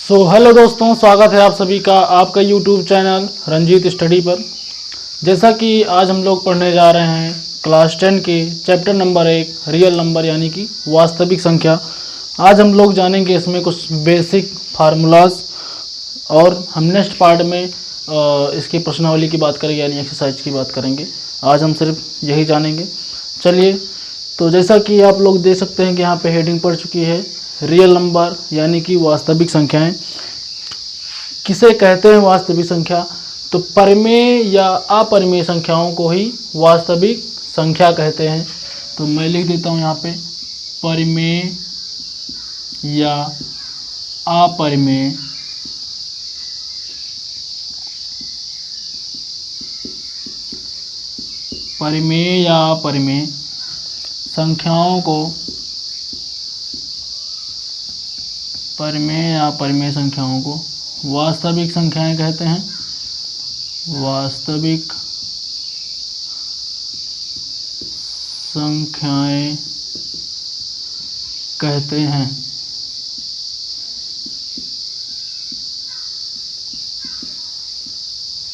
Hello दोस्तों, स्वागत है आप सभी का आपका यूट्यूब चैनल रंजीत स्टडी पर। जैसा कि आज हम लोग पढ़ने जा रहे हैं क्लास 10 के चैप्टर नंबर 1 रियल नंबर यानी कि वास्तविक संख्या। आज हम लोग जानेंगे इसमें कुछ बेसिक फार्मूलाज और हम नेक्स्ट पार्ट में इसकी प्रश्नावली की बात करेंगे यानी एक्सरसाइज की बात करेंगे। आज हम सिर्फ यही जानेंगे। चलिए, तो जैसा कि आप लोग देख सकते हैं कि यहाँ पे हेडिंग पड़ चुकी है रियल नंबर यानी कि वास्तविक संख्याएं। किसे कहते हैं वास्तविक संख्या? तो परिमेय या अपरिमेय संख्याओं को ही वास्तविक संख्या कहते हैं। तो मैं लिख देता हूँ यहाँ पे परिमेय या अपरिमेय परिमेय या अपरिमेय संख्याओं को परिमेय या अपरिमेय संख्याओं को वास्तविक संख्याएं कहते हैं। वास्तविक संख्याएं कहते हैं।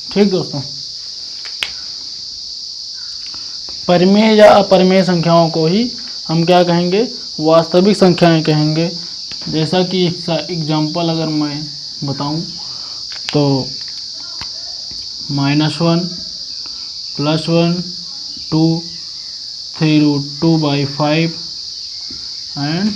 ठीक दोस्तों, परिमेय या अपरिमेय संख्याओं को ही हम क्या कहेंगे? वास्तविक संख्याएं कहेंगे। जैसा कि एग्जाम्पल अगर मैं बताऊं तो -1 +1 2 3√2/5 एंड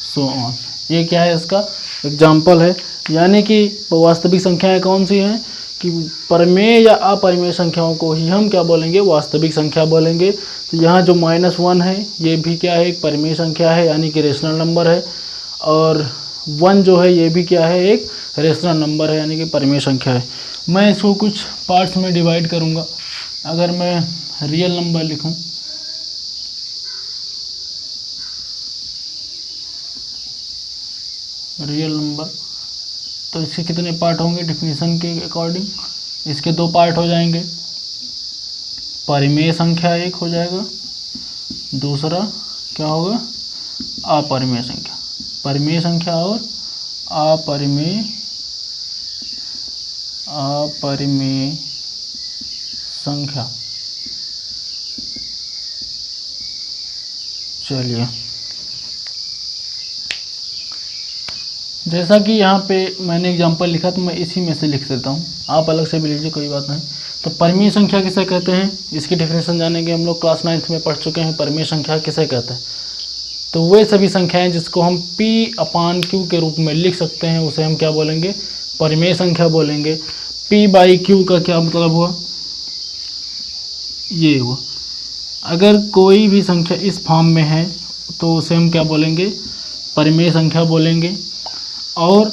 सो ऑन। ये क्या है? इसका एग्जाम्पल है। यानी कि वास्तविक संख्याएं कौन सी हैं कि परिमेय या अपरिमेय संख्याओं को ही हम क्या बोलेंगे? वास्तविक संख्या बोलेंगे। तो यहाँ जो -1 है ये भी क्या है? एक परिमेय संख्या है यानी कि रेशनल नंबर है। और 1 जो है ये भी क्या है? एक रेशनल नंबर है यानी कि परिमेय संख्या है। मैं इसको कुछ पार्ट्स में डिवाइड करूँगा। अगर मैं रियल नंबर लिखूँ रियल नंबर तो इसके कितने पार्ट होंगे? डेफिनेशन के अकॉर्डिंग इसके 2 पार्ट हो जाएंगे। परिमेय संख्या एक हो जाएगा, दूसरा क्या होगा? अपरिमेय संख्या। परिमेय संख्या और अपरिमेय संख्या। चलिए, जैसा कि यहाँ पे मैंने एग्जांपल लिखा तो मैं इसी में से लिख देता हूँ, आप अलग से भी लीजिए, कोई बात नहीं। तो परिमेय संख्या किसे कहते हैं इसकी डेफिनेशन जानेंगे। हम लोग क्लास 9th में पढ़ चुके हैं परिमेय संख्या किसे कहते हैं। तो वे सभी संख्याएं जिसको हम P/Q के रूप में लिख सकते हैं उसे हम क्या बोलेंगे? परिमेय संख्या बोलेंगे। P/Q का क्या मतलब हुआ? ये हुआ, अगर कोई भी संख्या इस फॉर्म में है तो उसे हम क्या बोलेंगे? परिमेय संख्या बोलेंगे। और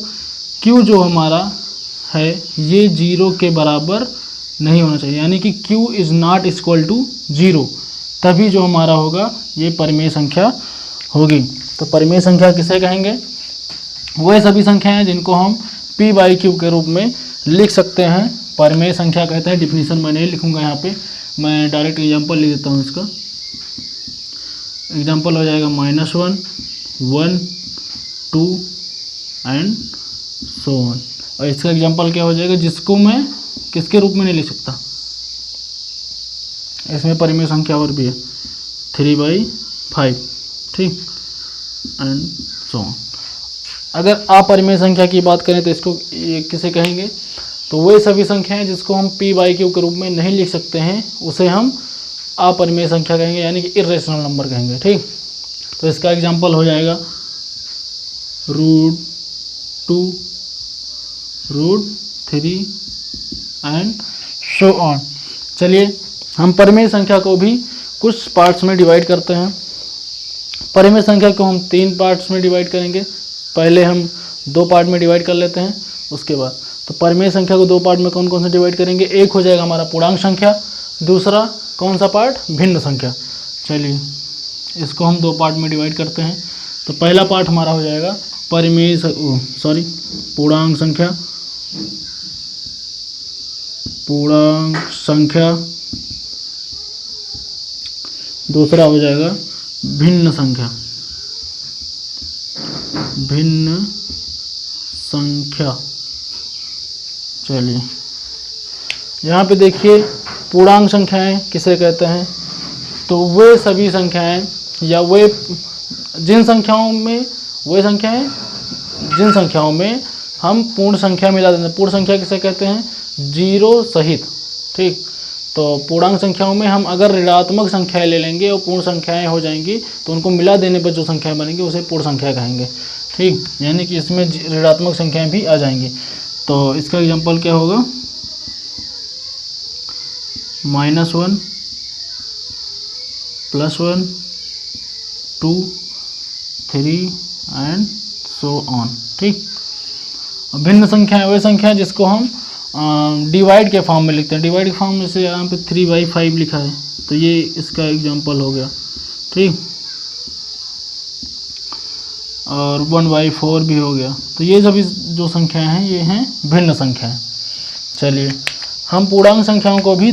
Q जो हमारा है ये 0 के बराबर नहीं होना चाहिए, यानी कि Q is not equal to 0, तभी जो हमारा होगा ये परिमेय संख्या होगी। तो परिमेय संख्या किसे कहेंगे? वह सभी संख्याएं जिनको हम P/Q के रूप में लिख सकते हैं परिमेय संख्या कहते हैं। डिफिनीशन मैं नहीं लिखूंगा यहाँ पे, मैं डायरेक्ट एग्जांपल लिख देता हूँ। इसका एग्जांपल हो जाएगा -1 1 2 एंड सो ऑन। और इसका एग्जांपल क्या हो जाएगा जिसको मैं किसके रूप में नहीं लिख सकता? इसमें परिमेय संख्या और भी है 3/5, ठीक, एंड सो ऑन। अगर अपरिमेय संख्या की बात करें तो इसको ये किसे कहेंगे? तो वे सभी संख्याएं जिसको हम P/Q के रूप में नहीं लिख सकते हैं उसे हम अपरिमेय संख्या कहेंगे यानी कि इर्रेशनल नंबर कहेंगे, ठीक। तो इसका एग्जांपल हो जाएगा √2 √3 एंड सो ऑन। चलिए, हम परिमेय संख्या को भी कुछ पार्ट्स में डिवाइड करते हैं। परिमेय संख्या को हम 3 पार्ट्स में डिवाइड करेंगे। पहले हम 2 पार्ट में डिवाइड कर लेते हैं उसके बाद। तो परिमेय संख्या को 2 पार्ट में कौन कौन से डिवाइड करेंगे? एक हो जाएगा हमारा पूर्णांक संख्या, दूसरा कौन सा पार्ट? भिन्न संख्या। चलिए, इसको हम 2 पार्ट में डिवाइड करते हैं। तो पहला पार्ट हमारा हो जाएगा पूर्णांक संख्या, दूसरा हो जाएगा भिन्न संख्या। संख्या। चलिए यहाँ पे देखिए पूर्णांक संख्याएं किसे कहते हैं, तो वे सभी संख्याएं या वे जिन संख्याओं में हम पूर्ण संख्या मिला देते हैं। पूर्ण संख्या किसे कहते हैं, जीरो सहित। ठीक, तो पूर्णांक संख्याओं में हम अगर ऋणात्मक संख्याएं ले लेंगे और पूर्ण संख्याएं हो जाएंगी तो उनको मिला देने पर जो संख्याएं बनेंगी उसे पूर्ण संख्या कहेंगे। ठीक, यानी कि इसमें ऋणात्मक संख्याएं भी आ जाएंगी। तो इसका एग्जांपल क्या होगा, -1 +1 2 3 एंड सो ऑन। ठीक, भिन्न संख्याएं वे संख्याएं जिसको हम डिवाइड के फॉर्म में लिखते हैं। डिवाइड के फॉर्म में से यहाँ पे 3/5 लिखा है, तो ये इसका एग्जांपल हो गया। ठीक, और 1/4 भी हो गया। तो ये सभी जो संख्याएं हैं ये हैं भिन्न संख्याएं। चलिए हम पूर्णांक संख्याओं को भी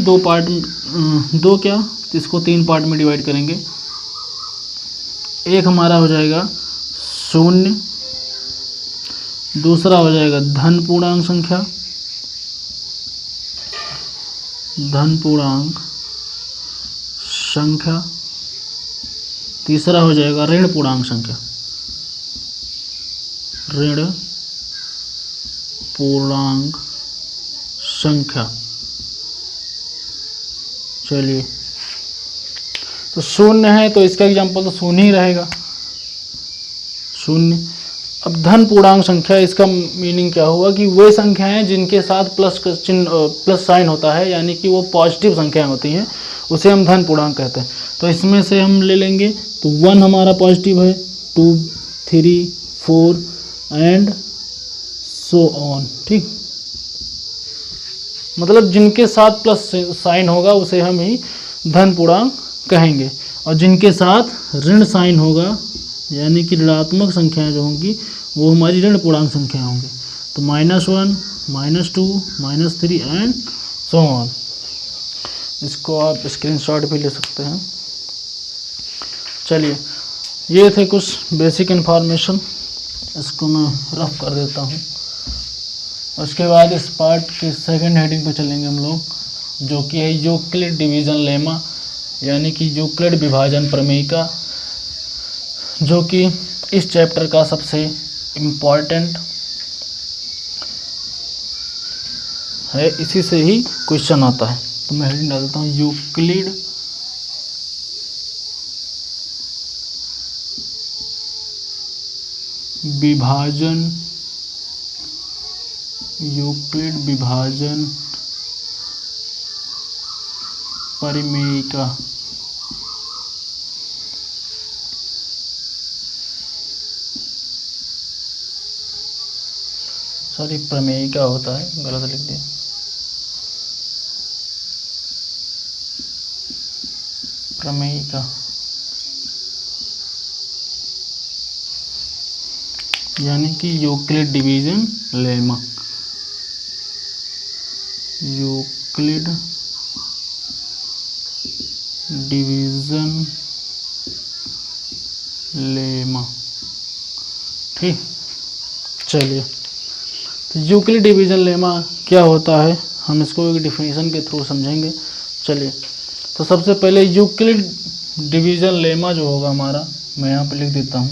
इसको 3 पार्ट में डिवाइड करेंगे। एक हमारा हो जाएगा 0, दूसरा हो जाएगा धन पूर्णांक संख्या, तीसरा हो जाएगा ऋण पूर्णांक संख्या, चलिए तो 0 है तो इसका एग्जांपल तो 0 ही रहेगा, 0। अब धन पूर्णांक संख्या, इसका मीनिंग क्या हुआ कि वे संख्याएं जिनके साथ प्लस साइन होता है, यानी कि वो पॉजिटिव संख्याएं होती हैं, उसे हम धन पूर्णांक कहते हैं। तो इसमें से हम ले लेंगे तो 1 हमारा पॉजिटिव है, 2 3 4 एंड सो ऑन। ठीक, मतलब जिनके साथ प्लस साइन होगा उसे हम ही धन पूर्णांक कहेंगे, और जिनके साथ ऋण साइन होगा यानी कि ऋणात्मक संख्याएं जो होंगी वो हमारी ऋण पूर्णांक संख्याएं होंगी। तो -1 -2 -3 एंड सो ऑन। इसको आप स्क्रीनशॉट भी ले सकते हैं। चलिए ये थे कुछ बेसिक इन्फॉर्मेशन, इसको मैं रफ कर देता हूँ। उसके बाद इस पार्ट के सेकंड हेडिंग पे चलेंगे हम लोग, जो कि है यूक्लिड डिवीज़न लेमा, यानी कि यूक्लिड विभाजन प्रमेयिका, जो कि इस चैप्टर का सबसे इम्पॉर्टेंट है। इसी से ही क्वेश्चन आता है। तो मैं हेडिंग डालता हूँ यूक्लिड विभाजन परिमेयिका। सॉरी, प्रमेयिका होता है, गलत लिख दिया। प्रमेयिका यानी कि Euclid division lemma, Euclid division lemma. ठीक, चलिए तो यूक्लिड डिवीजन लेमा क्या होता है, हम इसको एक डिफिनीशन के थ्रू समझेंगे। चलिए तो सबसे पहले यूक्लिड डिवीजन लेमा जो होगा हमारा, मैं यहाँ पे लिख देता हूँ,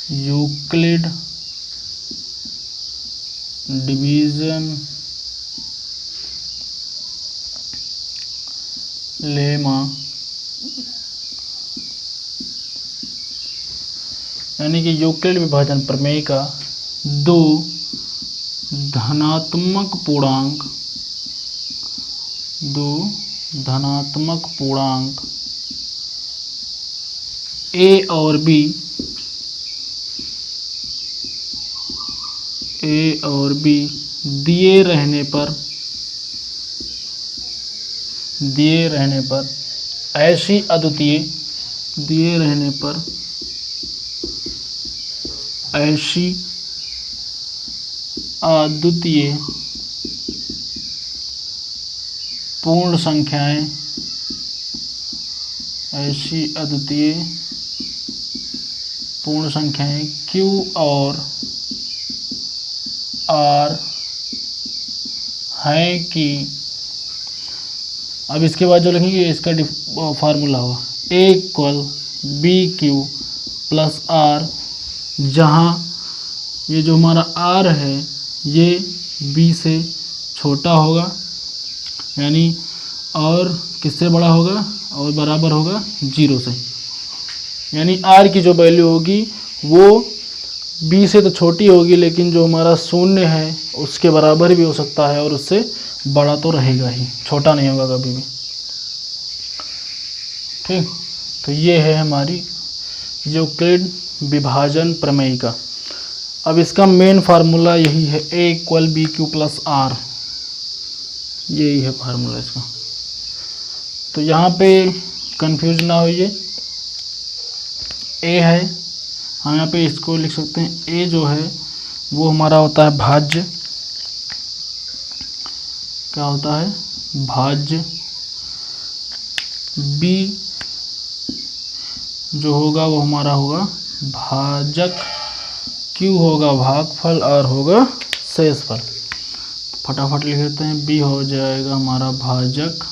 यूक्लिड डिवीजन लेमा यानी कि यूक्लिड विभाजन प्रमेय का दो धनात्मक पूर्णांक ए और बी दिए रहने पर ऐसी अद्वितीय पूर्ण संख्याएं पूर्ण संख्याएं Q और R हैं कि, अब इसके बाद जो लिखेंगे इसका फार्मूला होगा A equal BQ plus R, जहाँ ये जो हमारा R है ये B से छोटा होगा, यानी और किससे बड़ा होगा, और बराबर होगा 0 से, यानी R की जो वैल्यू होगी वो B से तो छोटी होगी, लेकिन जो हमारा शून्य है उसके बराबर भी हो सकता है और उससे बड़ा तो रहेगा ही, छोटा नहीं होगा कभी भी। ठीक, तो ये है हमारी यूक्लिड विभाजन प्रमेय का। अब इसका मेन फार्मूला यही है, A equal BQ plus R, यही है फार्मूला इसका। तो यहाँ पे कंफ्यूज ना होइए, A है, हम यहाँ पे इसको लिख सकते हैं, A जो है वो हमारा होता है भाज्य, क्या होता है, भाज्य। B जो होगा वो हमारा होगा भाजक, Q होगा भागफल, R होगा शेषफल। फटाफट लिख लेते हैं, B हो जाएगा हमारा भाजक,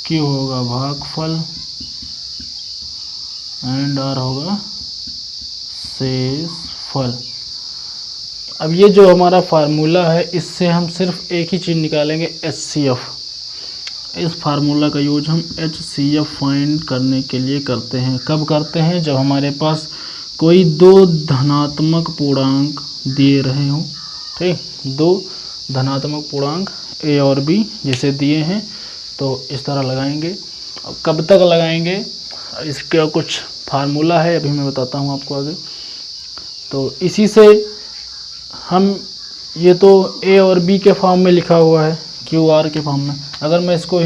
Q होगा भागफल एंड R होगा शेषफल। अब ये जो हमारा फार्मूला है इससे हम सिर्फ एक ही चीज़ निकालेंगे, HCF। इस फार्मूला का यूज हम HCF फाइंड करने के लिए करते हैं। कब करते हैं, जब हमारे पास कोई दो धनात्मक पूर्णांक दिए रहे हों। ठीक, दो धनात्मक पूर्णांक A और B जैसे दिए हैं, तो इस तरह लगाएंगे। अब कब तक लगाएंगे, इसका कुछ फार्मूला है, अभी मैं बताता हूँ आपको आगे। तो इसी से हम, ये तो A और B के फॉर्म में लिखा हुआ है, QR के फॉर्म में। अगर मैं इसको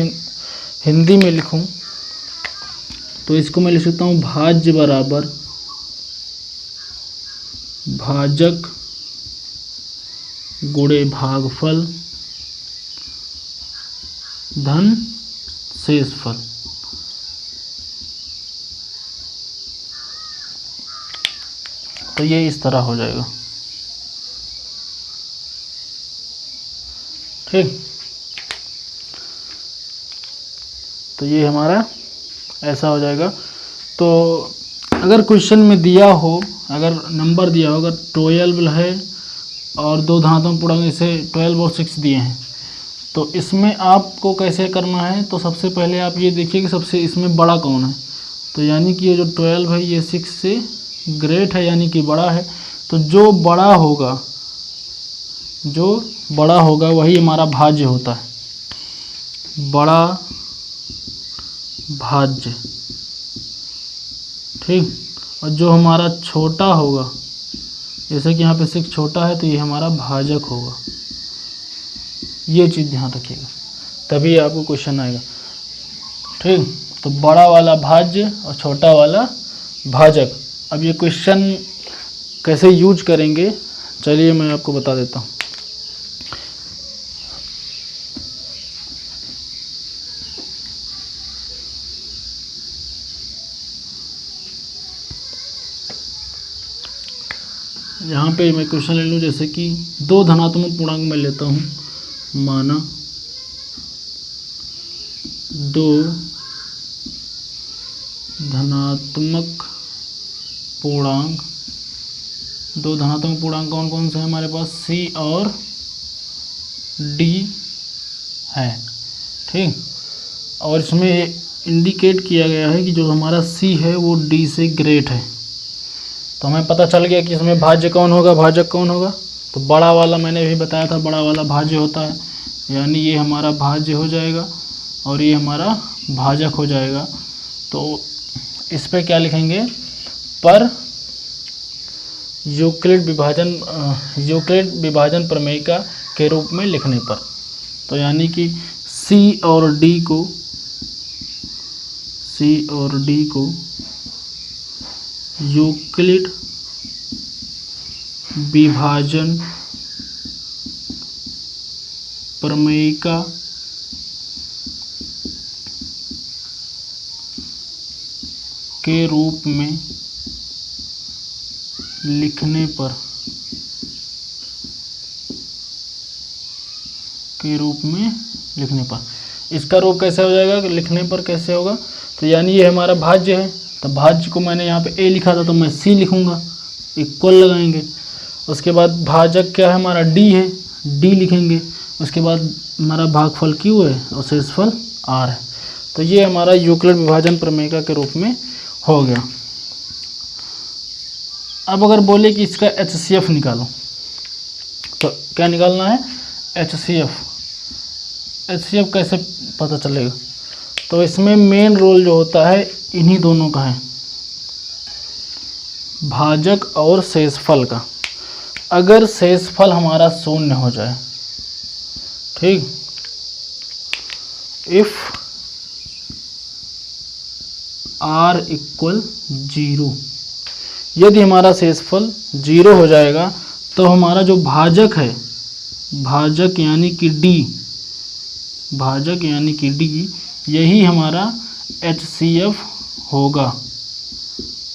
हिंदी में लिखूं तो इसको मैं लिख सकता हूँ भाज्य बराबर भाजक गुणे भागफल धन शेषफल। तो ये इस तरह हो जाएगा। ठीक, तो ये हमारा ऐसा हो जाएगा। तो अगर क्वेश्चन में दिया हो, अगर नंबर दिया हो, अगर 12 है और दो धनात्मक पूर्णांक इसे 12 और 6 दिए हैं, तो इसमें आपको कैसे करना है, तो सबसे पहले आप ये देखिए कि सबसे इसमें बड़ा कौन है। तो यानी कि ये जो 12 है ये 6 से ग्रेट है, यानी कि बड़ा है। तो जो बड़ा होगा वही हमारा भाज्य होता है, बड़ा भाज्य। ठीक, और जो हमारा छोटा होगा, जैसे कि यहाँ पे 6 छोटा है तो ये हमारा भाजक होगा। ये चीज़ ध्यान रखिएगा, तभी आपको क्वेश्चन आएगा। ठीक, तो बड़ा वाला भाज्य और छोटा वाला भाजक। अब ये क्वेश्चन कैसे यूज करेंगे, चलिए मैं आपको बता देता हूँ। यहाँ पे मैं क्वेश्चन ले लूँ, जैसे कि दो धनात्मक पूर्णांक मैं लेता हूँ, माना दो धनात्मक पूर्णांक। दो धनात्मक पूर्णांक कौन कौन से हैं हमारे पास, C और D है। ठीक, और इसमें इंडिकेट किया गया है कि जो हमारा C है वो D से ग्रेट है। तो हमें पता चल गया कि इसमें भाज्य कौन होगा, भाजक कौन होगा। तो बड़ा वाला मैंने भी बताया था, बड़ा वाला भाज्य होता है, यानी ये हमारा भाज्य हो जाएगा और ये हमारा भाजक हो जाएगा। तो इस पे क्या लिखेंगे, पर यूक्लिड विभाजन प्रमेय के रूप में लिखने पर। तो यानी कि C और D को यूक्लिड विभाजन प्रमेय के रूप में लिखने पर के रूप में लिखने पर, इसका रूप कैसे हो जाएगा कि लिखने पर कैसे होगा, तो यानी ये हमारा भाज्य है, तो भाज्य को मैंने यहाँ पे a लिखा था तो मैं c लिखूँगा, इक्वल लगाएंगे। उसके बाद भाजक क्या है हमारा d है, d लिखेंगे। उसके बाद हमारा भागफल q है और शेषफल r है। तो ये हमारा यूक्लिड विभाजन प्रमेय के रूप में हो गया। अब अगर बोले कि इसका HCF निकालो, तो क्या निकालना है, HCF। HCF कैसे पता चलेगा, तो इसमें मेन रोल जो होता है इन्हीं दोनों का है, भाजक और शेषफल का। अगर शेषफल हमारा शून्य हो जाए, ठीक, इफ r इक्वल 0, यदि हमारा शेषफल 0 हो जाएगा तो हमारा जो भाजक है, भाजक यानी कि d, भाजक यानी कि d, यही हमारा HCF होगा।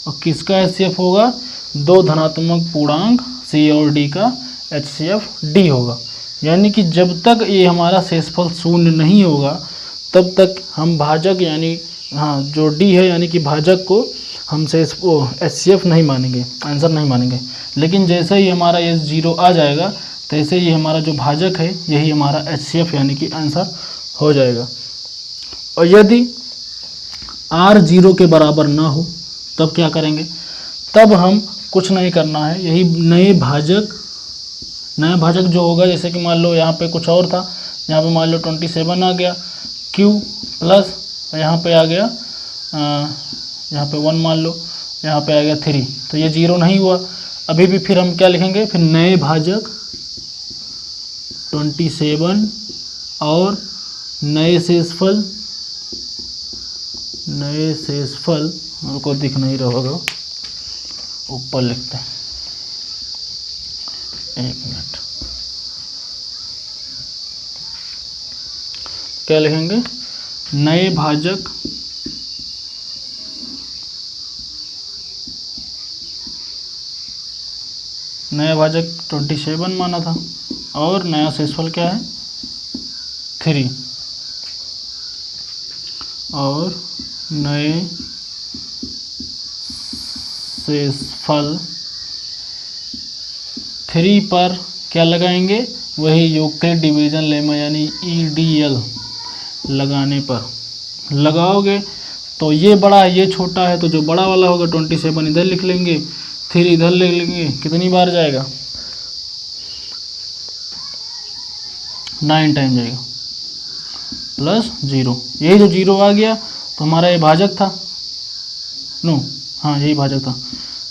और किसका HCF होगा, दो धनात्मक पूर्णांक c और d का HCF d होगा। यानी कि जब तक ये हमारा शेषफल शून्य नहीं होगा तब तक हम भाजक यानी जो d है यानी कि भाजक को हम HCF नहीं मानेंगे, आंसर नहीं मानेंगे। लेकिन जैसे ही हमारा ये 0 आ जाएगा तैसे ही हमारा जो भाजक है यही हमारा HCF यानी कि आंसर हो जाएगा। और यदि r 0 के बराबर ना हो तब क्या करेंगे, तब हम कुछ नहीं करना है, यही नया भाजक जो होगा, जैसे कि मान लो यहाँ पे कुछ और था, यहाँ पे मान लो 27 आ गया, q प्लस यहाँ पे आ गया यहाँ पे 1 मान लो, यहाँ पे आ गया 3, तो ये 0 नहीं हुआ। अभी भी फिर हम क्या लिखेंगे, फिर नए भाजक 27 और नए शेषफल को दिख नहीं रहा होगा, ऊपर लिखते हैं, 1 मिनट, क्या लिखेंगे, नए भाजक नया भाजक 27 माना था और नया शेषफल क्या है 3, और नए शेषफल 3 पर क्या लगाएंगे, वही यूक्लिड डिवीजन लेमा यानी EDL लगाने पर लगाओगे तो ये बड़ा है ये छोटा है, तो जो बड़ा वाला होगा 27 इधर लिख लेंगे, 3 इधर लिख लेंगे, कितनी बार जाएगा, 9 टाइम जाएगा, प्लस 0, यही जो 0 आ गया तो हमारा ये भाजक था, यही भाजक था,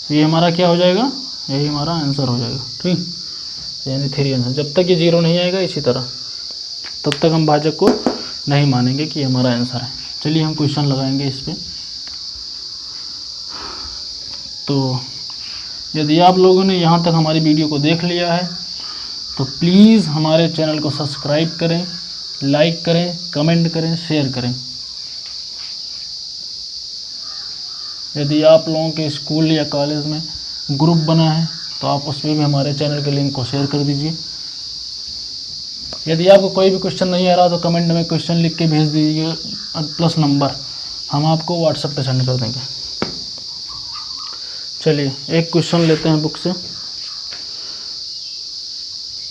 तो ये हमारा क्या हो जाएगा, यही हमारा आंसर हो जाएगा, ठीक, यानी 3 आंसर। जब तक ये 0 नहीं आएगा इसी तरह, तब तक हम भाजक को नहीं मानेंगे कि हमारा आंसर है। चलिए हम क्वेश्चन लगाएंगे इस पर। तो यदि आप लोगों ने यहाँ तक हमारी वीडियो को देख लिया है तो प्लीज़ हमारे चैनल को सब्सक्राइब करें, लाइक करें, कमेंट करें, शेयर करें। यदि आप लोगों के स्कूल या कॉलेज में ग्रुप बना है तो आप उसमें भी हमारे चैनल के लिंक को शेयर कर दीजिए। यदि आपको कोई भी क्वेश्चन नहीं आ रहा तो कमेंट में क्वेश्चन लिख के भेज दीजिए प्लस नंबर, हम आपको व्हाट्सएप पे सेंड कर देंगे। चलिए एक क्वेश्चन लेते हैं बुक से।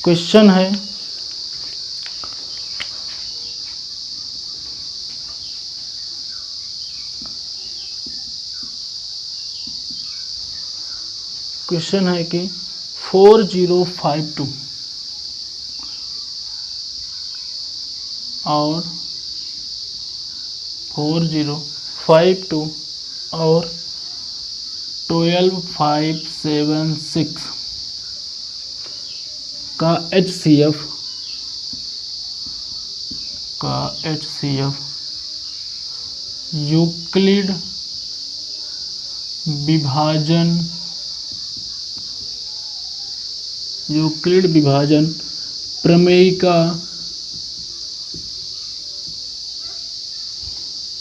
क्वेश्चन है कि 4052 और 4052 और 12576 का HCF यूक्लिड विभाजन प्रमेय का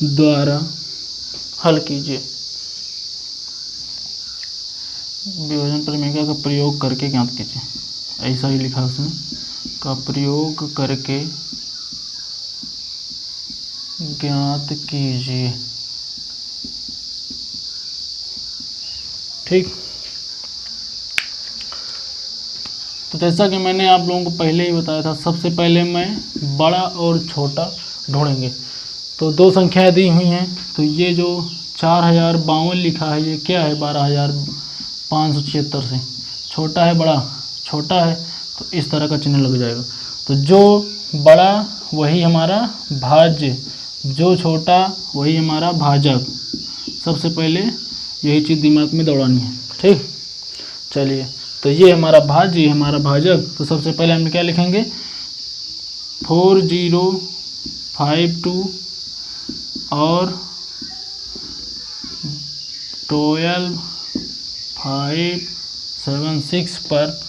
द्वारा हल कीजिए। विभाजन प्रमेय का प्रयोग करके ज्ञात कीजिए, ऐसा ही लिखा उसने, का प्रयोग करके ज्ञात कीजिए। ठीक, तो जैसा कि मैंने आप लोगों को पहले ही बताया था, सबसे पहले मैं बड़ा और छोटा ढूंढेंगे। तो दो संख्याएं दी हुई हैं, तो ये जो 4052 लिखा है ये क्या है, 12576 से छोटा है बड़ा, छोटा है तो इस तरह का चिन्ह लग जाएगा। तो जो बड़ा वही हमारा भाज्य, जो छोटा वही हमारा भाजक। सबसे पहले यही चीज़ दिमाग में दौड़ानी है। ठीक, चलिए, तो ये हमारा भाज्य, ये हमारा भाजक। तो सबसे पहले हम क्या लिखेंगे, 4052 और 12576 पर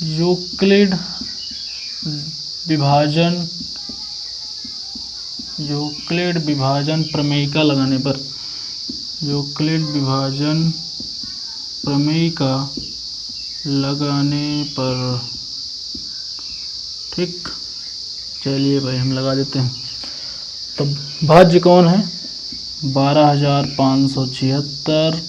यूक्लिड विभाजन प्रमेयिका लगाने पर, यूक्लिड विभाजन प्रमेयिका लगाने पर। ठीक, चलिए भाई हम लगा देते हैं। तो भाज्य कौन है, 12576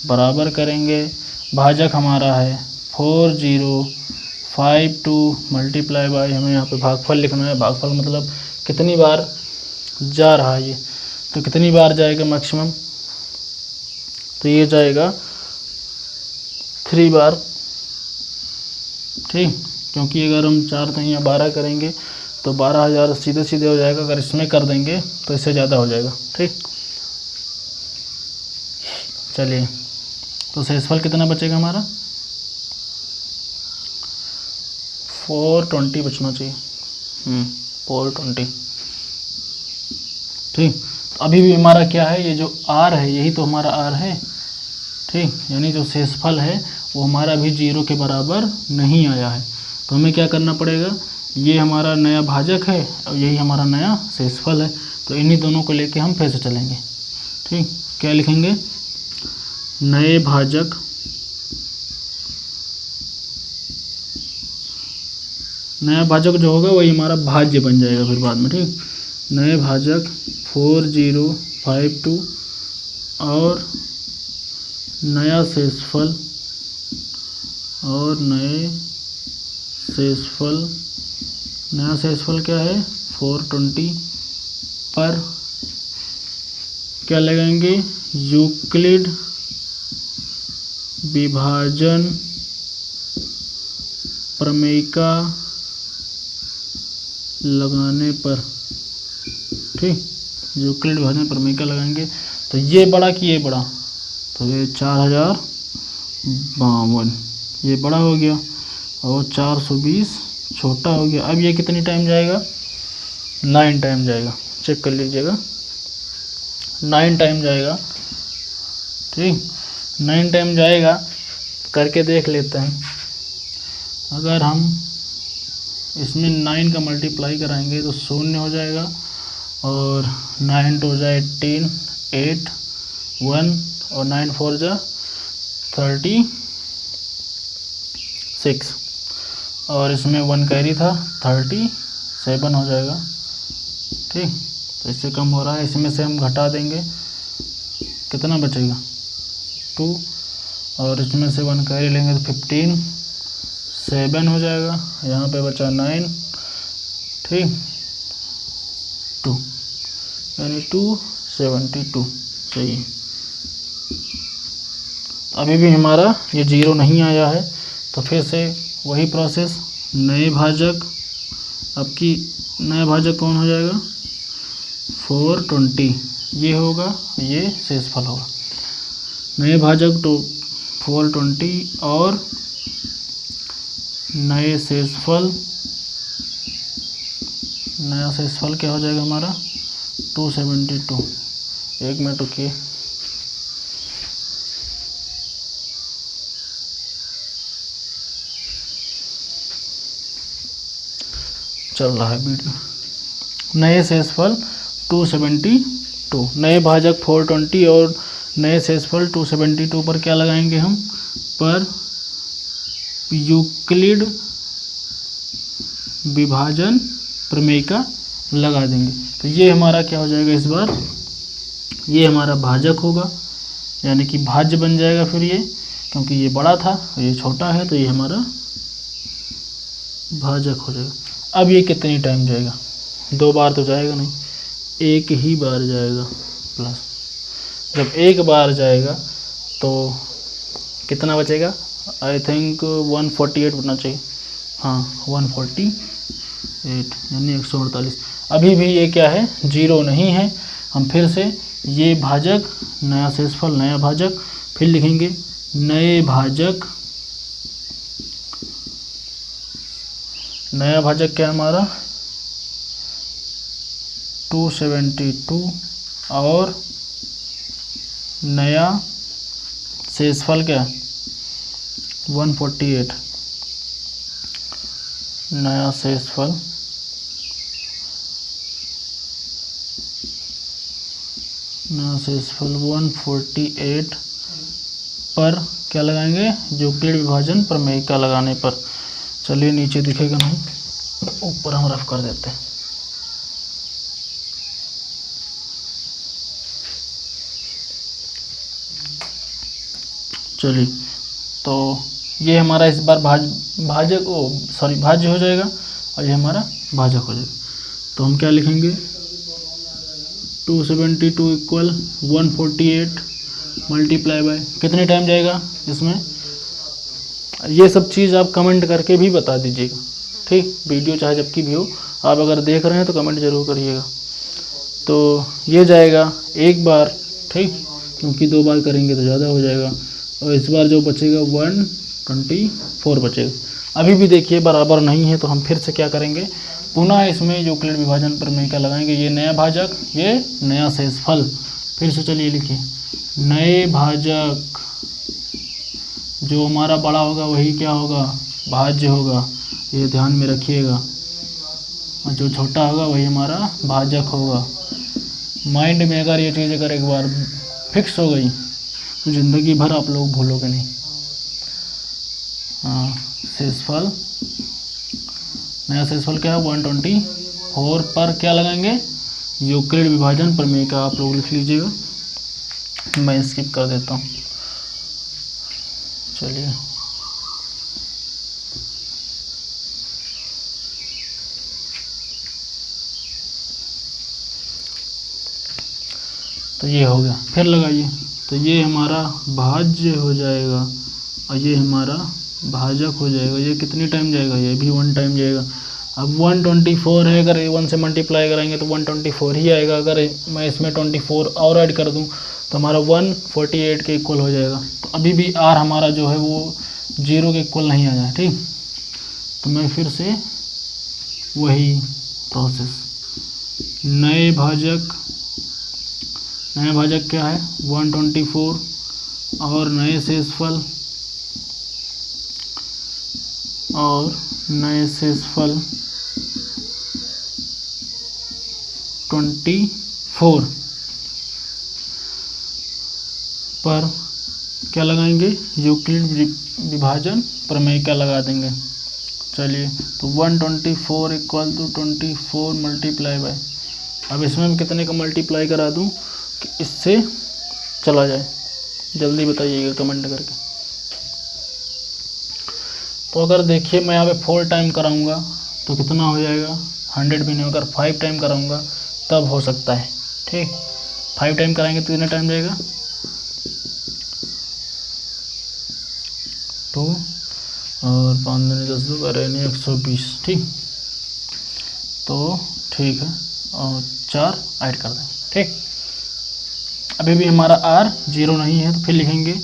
बराबर करेंगे, भाजक हमारा है 4052 मल्टीप्लाई बाय, हमें यहाँ पे भागफल लिखना है। भागफल मतलब कितनी बार जा रहा है ये, तो कितनी बार जाएगा मैक्सिमम, तो ये जाएगा 3 बार। ठीक, क्योंकि अगर हम 4 तो यहाँ 12 करेंगे तो 12000 सीधे सीधे हो जाएगा, अगर इसमें कर देंगे तो इससे ज़्यादा हो जाएगा। ठीक, चलिए, तो शेषफल कितना बचेगा हमारा, 420 बचना चाहिए। 420। ठीक, अभी भी हमारा क्या है, ये जो r है यही तो हमारा r है। ठीक, यानी जो शेषफल है वो हमारा भी 0 के बराबर नहीं आया है। तो हमें क्या करना पड़ेगा, ये हमारा नया भाजक है और यही हमारा नया शेषफल है, तो इन्हीं दोनों को लेके हम फिर से चलेंगे। ठीक, क्या लिखेंगे, नए भाजक नया भाजक जो होगा वही हमारा भाज्य बन जाएगा फिर बाद में। ठीक, नए भाजक 4052 और नया शेषफल, नया शेषफल क्या है 420 पर क्या लगाएंगे, यूक्लिड विभाजन प्रमेयिका लगाने पर। ठीक, यूक्लिड विभाजन प्रमेयिका लगाएंगे, तो ये बड़ा कि ये बड़ा, तो ये 4052 ये बड़ा हो गया और 420 छोटा हो गया। अब ये कितनी टाइम जाएगा, 9 टाइम जाएगा। चेक कर लीजिएगा, 9 टाइम जाएगा। ठीक, 9 टाइम जाएगा, करके देख लेते हैं। अगर हम इसमें 9 का मल्टीप्लाई कराएंगे तो 0 हो जाएगा और 9 2 जा 18, 8 1 और 9 4 जा 36 और इसमें 1 कैरी था 37 हो जाएगा। ठीक, तो इससे कम हो रहा है, इसमें से हम घटा देंगे, कितना बचेगा 2 और इसमें से 1 कैरी लेंगे तो 15, 7 हो जाएगा। यहाँ पे बचा 9। ठीक, 2 यानी 272 सही है। अभी भी हमारा ये 0 नहीं आया है, तो फिर से वही प्रोसेस, नए भाजक, अब की नया भाजक कौन हो जाएगा 420, ये होगा, ये शेषफल होगा। नए भाजक तो 420 और नए शेषफल, नया शेषफल क्या हो जाएगा हमारा 272। 1 मिनट रुकिए, चल रहा है वीडियो। नए शेषफल 272, नए भाजक 420 और नए शेषफल 272 पर क्या लगाएंगे हम, पर यूक्लिड विभाजन प्रमेय का लगा देंगे। तो ये हमारा क्या हो जाएगा इस बार, ये हमारा भाजक होगा, यानी कि भाज्य बन जाएगा फिर ये, क्योंकि ये बड़ा था और ये छोटा है, तो ये हमारा भाजक हो जाएगा। अब ये कितनी टाइम जाएगा, 2 बार तो जाएगा नहीं, एक ही बार जाएगा प्लस। जब एक बार जाएगा तो कितना बचेगा, आई थिंक 148 बनना चाहिए, हाँ 148 यानी 148। अभी भी ये क्या है, 0 नहीं है। हम फिर से ये भाजक, नया शेषफल, नया भाजक, फिर लिखेंगे नए भाजक, नया भाजक क्या है हमारा 272 और नया शेषफल क्या 148, नया शेषफल नया शेषफल 148 पर क्या लगाएंगे, यूक्लिड विभाजन प्रमेय का लगाने पर। चलिए नीचे दिखेगा नहीं, ऊपर हम रफ कर देते हैं। चलिए, तो ये हमारा इस बार भाज्य हो जाएगा और ये हमारा भाजक हो जाएगा। तो हम क्या लिखेंगे, 272 इक्वल 148 मल्टीप्लाई बाय, कितने टाइम जाएगा इसमें, ये सब चीज़ आप कमेंट करके भी बता दीजिएगा, ठीक। वीडियो चाहे जब की भी हो, आप अगर देख रहे हैं तो कमेंट ज़रूर करिएगा। तो ये जाएगा एक बार, ठीक, क्योंकि 2 बार करेंगे तो ज़्यादा हो जाएगा। और इस बार जो बचेगा 124 बचेगा। अभी भी देखिए बराबर नहीं है, तो हम फिर से क्या करेंगे, पुनः इसमें यूक्लिड विभाजन प्रमेय का लगाएंगे। ये नया भाजक, ये नया शेषफल। फिर से चलिए लिखिए, नए भाजक, जो हमारा बड़ा होगा वही क्या होगा, भाज्य होगा, ये ध्यान में रखिएगा, और जो छोटा होगा वही हमारा भाजक होगा। माइंड में अगर ये चीज़ अगर एक बार फिक्स हो गई तो ज़िंदगी भर आप लोग भूलोगे नहीं। हाँ, शेषफल, नया शेषफल क्या है 124 पर क्या लगाएंगे, यूक्लिड विभाजन प्रमेय का। आप लोग लिख लीजिएगा, मैं स्किप कर देता हूँ। चलिए, तो ये हो गया, फिर लगाइए, तो ये हमारा भाज्य हो जाएगा और ये हमारा भाजक हो जाएगा। ये कितनी टाइम जाएगा, ये भी 1 टाइम जाएगा। अब 124 है, अगर 1 से मल्टीप्लाई कराएंगे तो 124 ही आएगा। अगर मैं इसमें 24 और ऐड कर दूं तो हमारा 148 के इक्वल हो जाएगा। तो अभी भी आर हमारा जो है वो 0 के इक्वल नहीं आ जाए, ठीक। तो मैं फिर से वही प्रोसेस, नए भाजक, नया भाजक क्या है 124 और नए शेषफल, और नए शेषफल 24 पर क्या लगाएंगे, यूक्लिड विभाजन प्रमेय का लगा देंगे। चलिए, तो 124 इक्वल टू 24 मल्टीप्लाई बाय, अब इसमें मैं कितने का मल्टीप्लाई करा दूं कि इससे चला जाए, जल्दी बताइएगा कमेंट करके। तो अगर देखिए मैं यहाँ पे 4 टाइम कराऊंगा तो कितना हो जाएगा, 100 भी नहीं, अगर 5 टाइम कराऊंगा तब हो सकता है, ठीक। 5 टाइम कराएंगे तो कितना टाइम जाएगा, 2 और 5 दिन 10 दो करे नहीं 120, ठीक। तो ठीक है, और 4 ऐड कर देंगे, ठीक। अभी भी हमारा आर 0 नहीं है, तो फिर लिखेंगे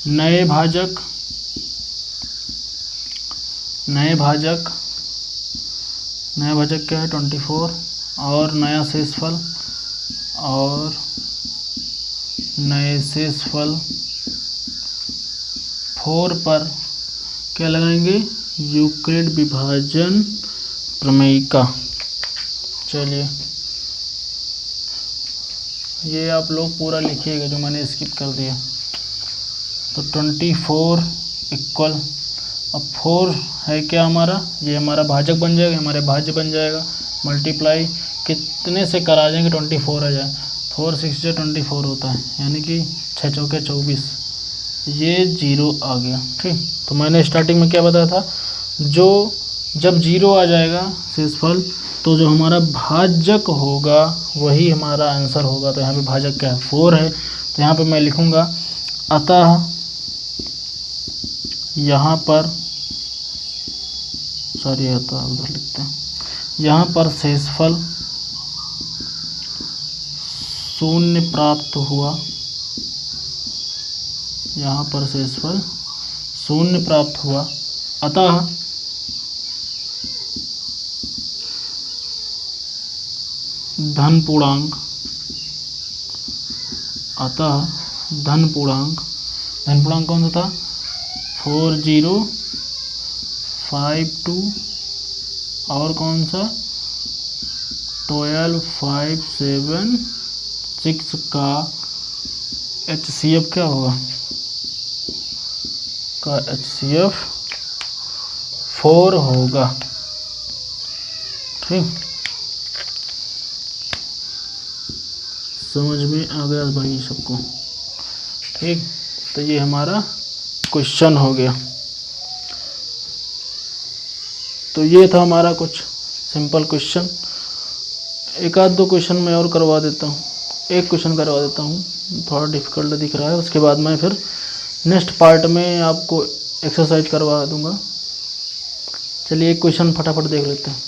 नए भाजक, नए भाजक, नया भाजक क्या है 24 और नया शेषफल, और नए शेषफल 4 पर क्या लगाएंगे, यूक्लिड विभाजन प्रमेय का। चलिए, ये आप लोग पूरा लिखिएगा जो मैंने स्किप कर दिया। तो 24 इक्वल, अब 4 है क्या हमारा, ये हमारा भाजक बन जाएगा, हमारे भाज्य बन जाएगा। मल्टीप्लाई कितने से करा जाएंगे, 24 आ जाए, 4 6 से 24 होता है, यानी कि 6 चौके 24, ये 0 आ गया। ठीक, तो मैंने स्टार्टिंग में क्या बताया था, जो जब 0 आ जाएगा शेषफल, तो जो हमारा भाजक होगा वही हमारा आंसर होगा। तो यहाँ पे भाजक क्या है, 4 है, तो यहाँ पे मैं लिखूँगा अतः यहाँ पर, सॉरी अतः उधर लिखते हैं, यहाँ पर शेषफल 0 प्राप्त हुआ, यहाँ पर शेषफल 0 प्राप्त हुआ। अतः धन पूर्णांक, अतः धन पूर्णांक, धन पूर्णांक कौन सा था, 4052 और कौन सा 12576 का HCF क्या होगा, का HCF 4 होगा। ठीक, समझ में आ गया भाई सबको। ठीक, तो ये हमारा क्वेश्चन हो गया। तो ये था हमारा कुछ सिंपल क्वेश्चन। एक आध दो क्वेश्चन मैं और करवा देता हूँ, एक क्वेश्चन करवा देता हूँ, थोड़ा डिफिकल्ट दिख रहा है, उसके बाद मैं फिर नेक्स्ट पार्ट में आपको एक्सरसाइज करवा दूंगा। चलिए एक क्वेश्चन फटाफट देख लेते हैं।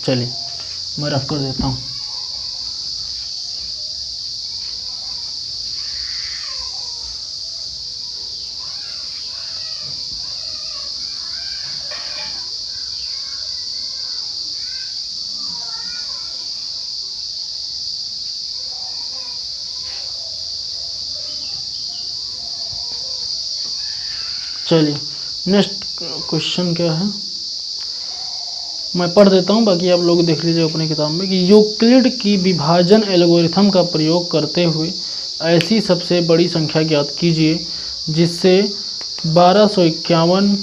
चलिए मैं रफ कर देता हूँ। चलिए नेक्स्ट क्वेश्चन क्या है, मैं पढ़ देता हूँ, बाकी आप लोग देख लीजिए अपनी किताब में कि यूक्लिड की विभाजन एल्गोरिथम का प्रयोग करते हुए ऐसी सबसे बड़ी संख्या ज्ञात कीजिए जिससे 1251,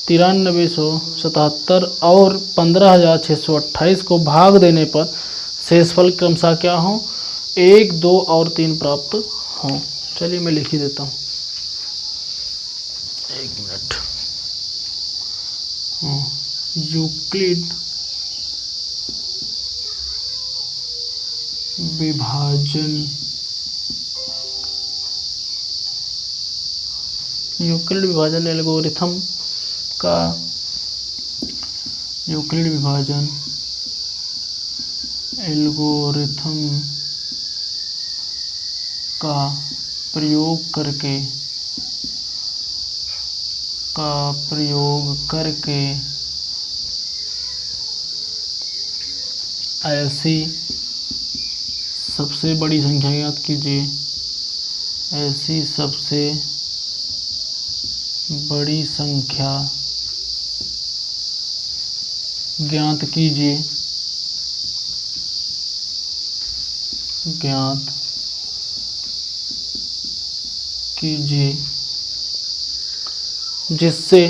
9377 और 15628 को भाग देने पर शेषफल क्रमशः क्या हो, 1, 2 और 3 प्राप्त हों। चलिए मैं लिख ही देता हूँ, एक मिनट। यूक्लिड विभाजन, यूक्लिड विभाजन एल्गोरिथम का, यूक्लिड विभाजन एल्गोरिथम का प्रयोग करके ऐसी सबसे बड़ी संख्या ज्ञात कीजिए, ऐसी सबसे बड़ी संख्या ज्ञात कीजिए, ज्ञात कीजिए जिससे,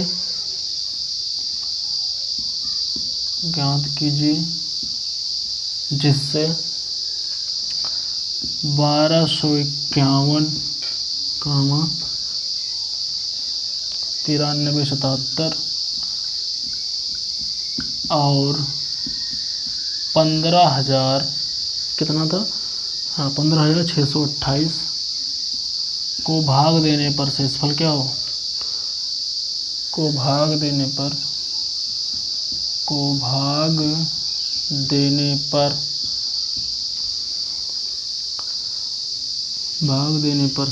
ज्ञात कीजिए जिससे 1251, 9377 और 15,000 कितना था, हाँ 15,628 को भाग देने पर शेषफल क्या हो, को भाग देने पर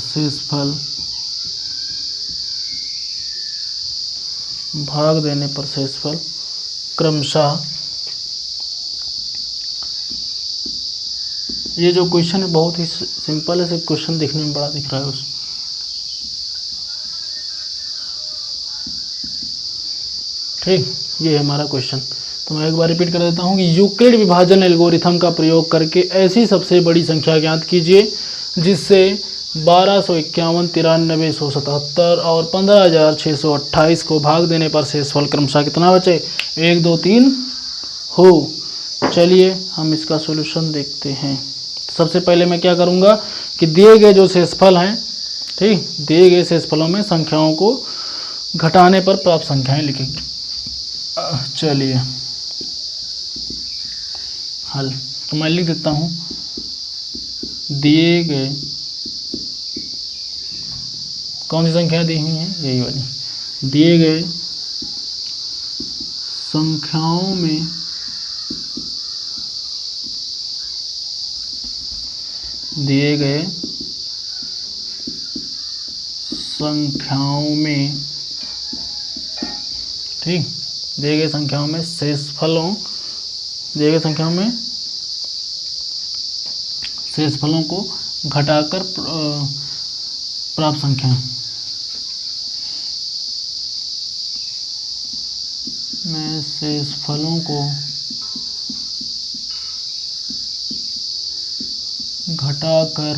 शेषफल, भाग देने पर शेषफल क्रमशः, ये जो क्वेश्चन है बहुत ही सिंपल है, सिर्फ क्वेश्चन देखने में बड़ा दिख रहा है उस, ठीक, ये है हमारा क्वेश्चन। तो मैं एक बार रिपीट कर देता हूँ कि यूक्लिड विभाजन एल्गोरिथम का प्रयोग करके ऐसी सबसे बड़ी संख्या ज्ञात कीजिए जिससे 1251, 9377 और 15628 को भाग देने पर शेषफल क्रमशः कितना बचे, 1, 2, 3 हो। चलिए हम इसका सॉल्यूशन देखते हैं। सबसे पहले मैं क्या करूँगा कि दिए गए जो शेषफल हैं, ठीक, दिए गए शेषफलों में संख्याओं को घटाने पर प्राप्त संख्याएं लिखेंगे। चलिए हल, तो मैं लिख देता हूँ दिए गए, कौन सी संख्याएं दी हुई हैं, यही वाली, दिए गए संख्याओं में ठीक, दिए गए संख्याओं में शेषफलों, दिए गए संख्याओं में शेषफलों को घटाकर प्राप्त संख्या में शेषफलों को घटाकर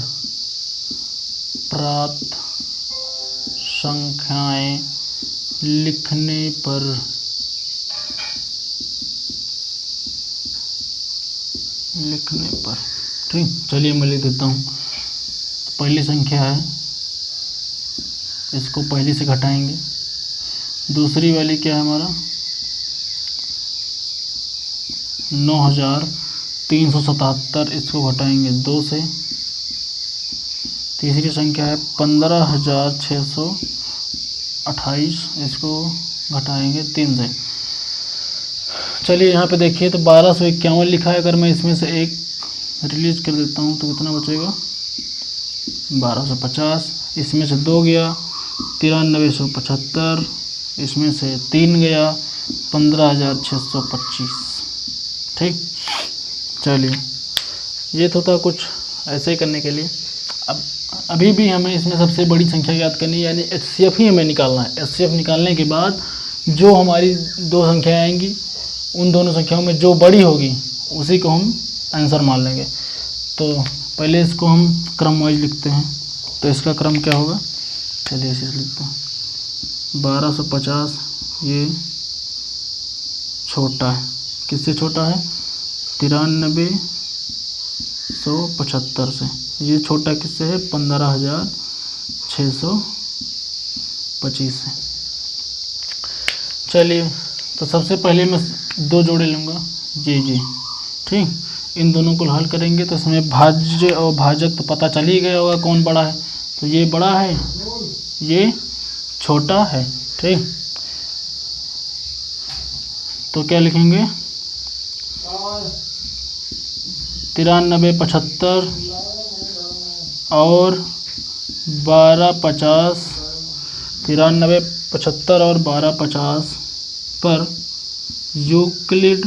प्राप्त संख्याएं लिखने पर ठीक। चलिए मैं लिख देता हूँ। पहली संख्या है, इसको पहली से घटाएंगे। दूसरी वाली क्या है हमारा 9377, इसको घटाएंगे 2 से। तीसरी संख्या है 15628, इसको घटाएंगे 3 से। चलिए यहाँ पे देखिए तो 1251 लिखा है, अगर मैं इसमें से एक रिलीज कर देता हूँ तो कितना बचेगा 1250, इसमें से 2 गया 9375, इसमें से 3 गया 15625, ठीक। चलिए ये तो था कुछ ऐसे ही करने के लिए। अब अभी भी हमें इसमें सबसे बड़ी संख्या याद करनी है, यानी HCF ही हमें निकालना है। HCF निकालने के बाद जो हमारी दो संख्याएं आएंगी, उन दोनों संख्याओं में जो बड़ी होगी उसी को हम आंसर मान लेंगे। तो पहले इसको हम क्रम वाइज लिखते हैं, तो इसका क्रम क्या होगा, चलिए इसे लिखते हैं। 1250 ये छोटा है, किससे छोटा है 9375 से। ये छोटा किससे है 15625 से। चलिए तो सबसे पहले मैं 2 जोड़े लूँगा, जी ठीक। इन दोनों को हल करेंगे तो इसमें भाज्य और भाजक तो पता चल ही गया होगा कौन बड़ा है, तो ये बड़ा है, ये छोटा है, ठीक। तो क्या लिखेंगे 9375 और 1250, 9375 और 1250 पर यूक्लिड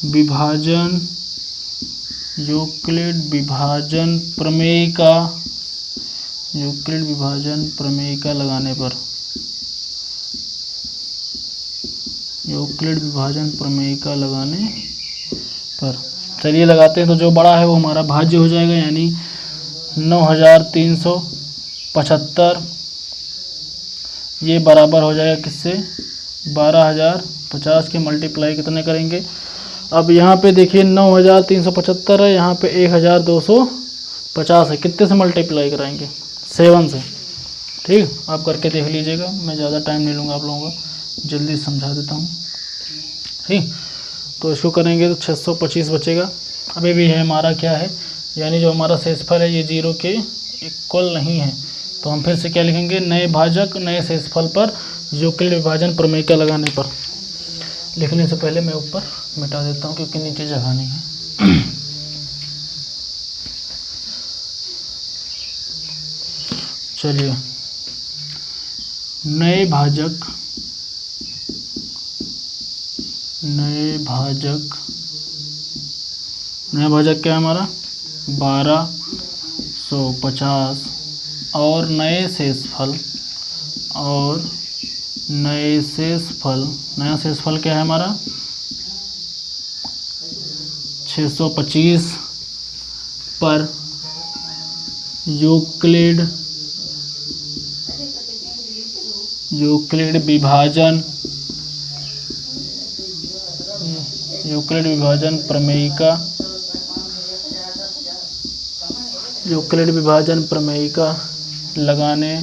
विभाजन प्रमेय का लगाने पर, चलिए लगाते हैं। तो जो बड़ा है वो हमारा भाज्य हो जाएगा, यानी 9375, ये बराबर हो जाएगा किससे 12050 के मल्टीप्लाई कितने करेंगे। अब यहाँ पे देखिए 9375 है, यहाँ पे 1250 है, कितने से मल्टीप्लाई कराएंगे 7 से, ठीक। आप करके देख लीजिएगा, मैं ज़्यादा टाइम नहीं लूँगा आप लोगों का, जल्दी समझा देता हूँ, ठीक। तो इसको करेंगे तो 625 बचेगा। अभी भी है हमारा क्या है, यानी जो हमारा शेषफल है ये 0 के इक्वल नहीं है। तो हम फिर से क्या लिखेंगे, नए भाजक नए शेषफल पर यूक्लिड विभाजन प्रमेय का लगाने पर। लिखने से पहले मैं ऊपर मिटा देता हूँ क्योंकि नीचे जगह नहीं है। चलिए नए भाजक क्या है हमारा 1250 और नए शेषफल नए शेषफल, नया शेषफल क्या है हमारा 625 पर यूक्लिड विभाजन प्रमेयिका लगाने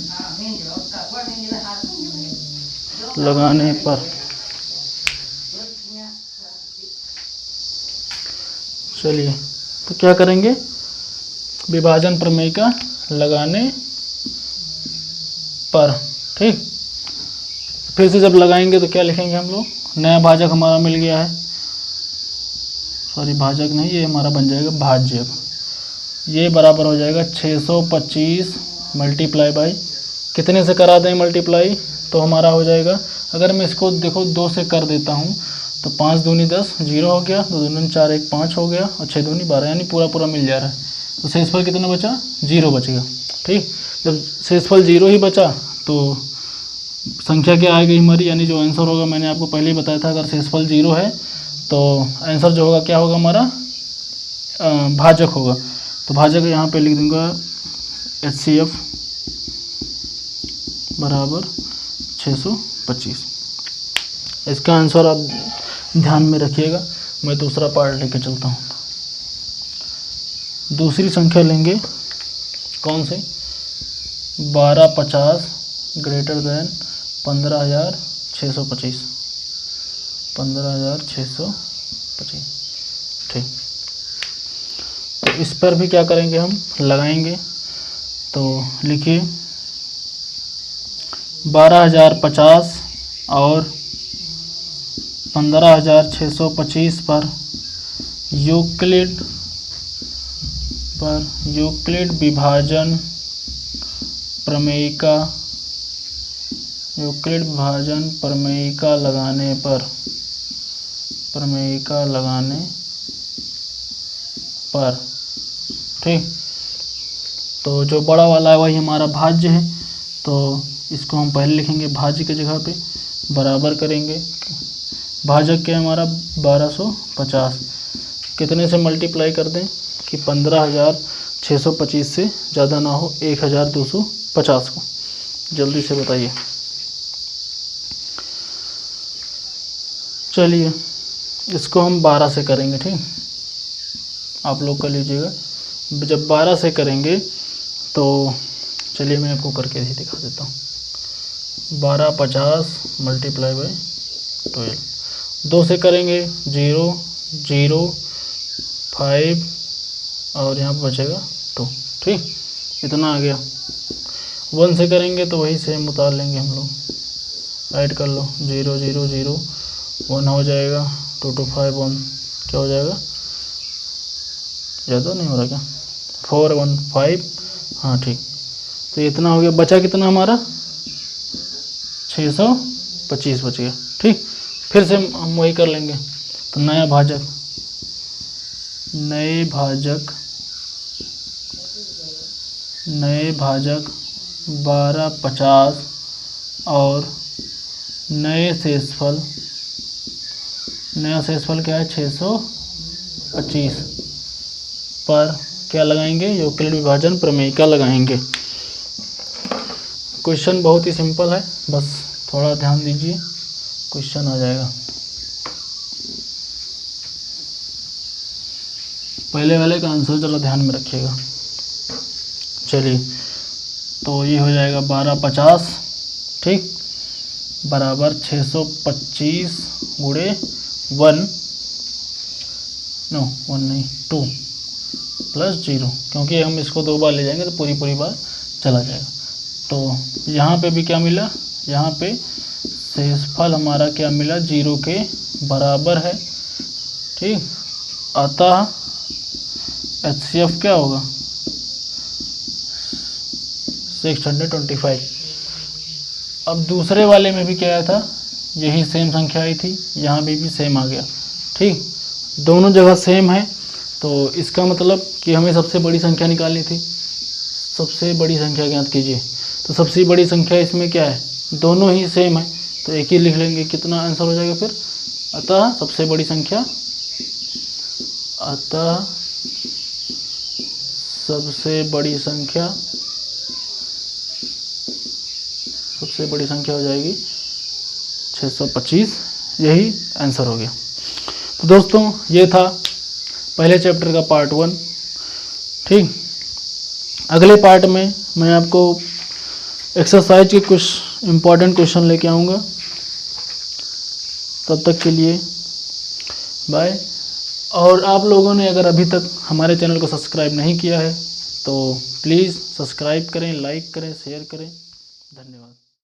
पर। चलिए तो क्या करेंगे, विभाजन प्रमेयिका लगाने पर। ठीक, फिर से जब लगाएंगे तो क्या लिखेंगे हम लोग, नया भाजक हमारा मिल गया है, सॉरी भाजक नहीं, ये हमारा बन जाएगा भाज्यक। ये बराबर हो जाएगा 625 मल्टीप्लाई बाई, कितने से करा दें मल्टीप्लाई तो हमारा हो जाएगा, अगर मैं इसको देखो 2 से कर देता हूँ तो 5 दूनी 10, 0 हो गया, 2 दूनी 4, 1 5 हो गया, और 6 दूनी 12, यानी पूरा मिल जा रहा है। तो शेषफल कितना बचा, 0 बच गया। ठीक, जब शेषफल 0 ही बचा तो संख्या क्या आ गई हमारी, यानी जो आंसर होगा, मैंने आपको पहले ही बताया था, अगर शेषफल 0 है तो आंसर जो होगा क्या होगा हमारा, भाजक होगा। तो भाजक यहाँ पे लिख दूंगा HCF बराबर 625। इसका आंसर आप ध्यान में रखिएगा। मैं दूसरा पार्ट लेके चलता हूँ। दूसरी संख्या लेंगे, कौन से, 1250 ग्रेटर देन 15,625, 15,625। ठीक, तो इस पर भी क्या करेंगे, हम लगाएंगे। तो लिखिए 12,050 और 15,625 पर यूक्लिड विभाजन प्रमेयिका लगाने पर। ठीक, तो जो बड़ा वाला है वही हमारा भाज्य है, तो इसको हम पहले लिखेंगे भाज्य की जगह पे, बराबर करेंगे, भाजक क्या है हमारा 1250, कितने से मल्टीप्लाई कर दें कि 15,625 से ज़्यादा ना हो, 1,250 को। जल्दी से बताइए। चलिए इसको हम 12 से करेंगे। ठीक, आप लोग कर लीजिएगा। जब 12 से करेंगे तो चलिए मैं आपको करके ही दिखा देता हूँ। 1250 मल्टीप्लाई बाई 12, 2 से करेंगे 0 0 5 और यहाँ पर बचेगा 2। ठीक, इतना आ गया। 1 से करेंगे तो वही सेम उतार लेंगे हम लोग, ऐड कर लो, 0 0 0 1 हो जाएगा, 2 2 5 1 क्या हो जाएगा, ज़्यादा नहीं हो रहा क्या, 4 1 5, हाँ ठीक। तो इतना हो गया, बचा कितना हमारा 625 बच गया। ठीक, फिर से हम वही कर लेंगे। तो नए भाजक 1250 और नया शेषफल क्या है 625 पर क्या लगाएंगे, यूक्लिड विभाजन प्रमेयिका लगाएंगे। क्वेश्चन बहुत ही सिंपल है, बस थोड़ा ध्यान दीजिए, क्वेश्चन आ जाएगा। पहले वाले का आंसर जरा ध्यान में रखिएगा। चलिए तो ये हो जाएगा 1250, ठीक, बराबर 625 गुणे 1 नहीं 2 प्लस 0, क्योंकि हम इसको 2 बार ले जाएंगे तो पूरी बार चला जाएगा। तो यहाँ पे भी क्या मिला, यहाँ पे शेषफल हमारा क्या मिला, 0 के बराबर है। ठीक, अतः HCF क्या होगा 625। अब दूसरे वाले में भी क्या आया था, यही सेम संख्या आई थी, यहाँ भी सेम आ गया। ठीक, दोनों जगह सेम है, तो इसका मतलब कि हमें सबसे बड़ी संख्या निकालनी थी। सबसे बड़ी संख्या ज्ञात कीजिए। तो सबसे बड़ी संख्या इसमें क्या है, दोनों ही सेम है, तो एक ही लिख लेंगे, कितना आंसर हो जाएगा फिर। अतः सबसे बड़ी संख्या, अतः सबसे बड़ी संख्या हो जाएगी 625। यही आंसर हो गया। तो दोस्तों ये था पहले चैप्टर का पार्ट 1। ठीक, अगले पार्ट में मैं आपको एक्सरसाइज के कुछ इम्पॉर्टेंट क्वेश्चन लेके आऊँगा। तब तक के लिए बाय। और आप लोगों ने अगर अभी तक हमारे चैनल को सब्सक्राइब नहीं किया है तो प्लीज़ सब्सक्राइब करें, लाइक करें, शेयर करें। धन्यवाद।